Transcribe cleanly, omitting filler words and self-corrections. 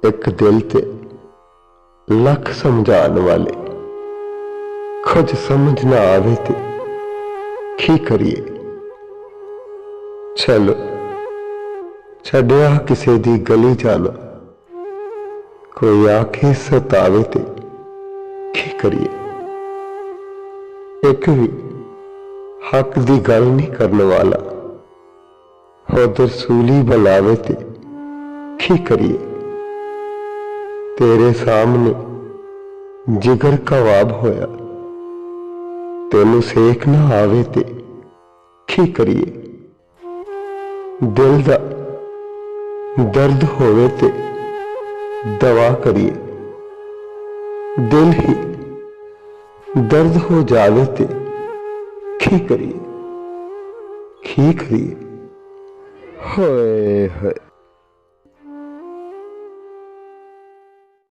एक दिल ते लख समझाने वाले कुछ समझ ना आवे ते की करिए। चलो छड़िया किसे दी गली जाना, कोई आखे सतावे ते की करिए। एक भी हक दी गल नहीं करने वाला उधर सूली बुलावे ते की करिए। तेरे सामने जिगर कबाब होया, तेनू सेक ना आवे ते की करिए। दिल दा दर्द होवे ते दवा करिए, दिल ही दर्द हो जावे ते की करिए। होए होए।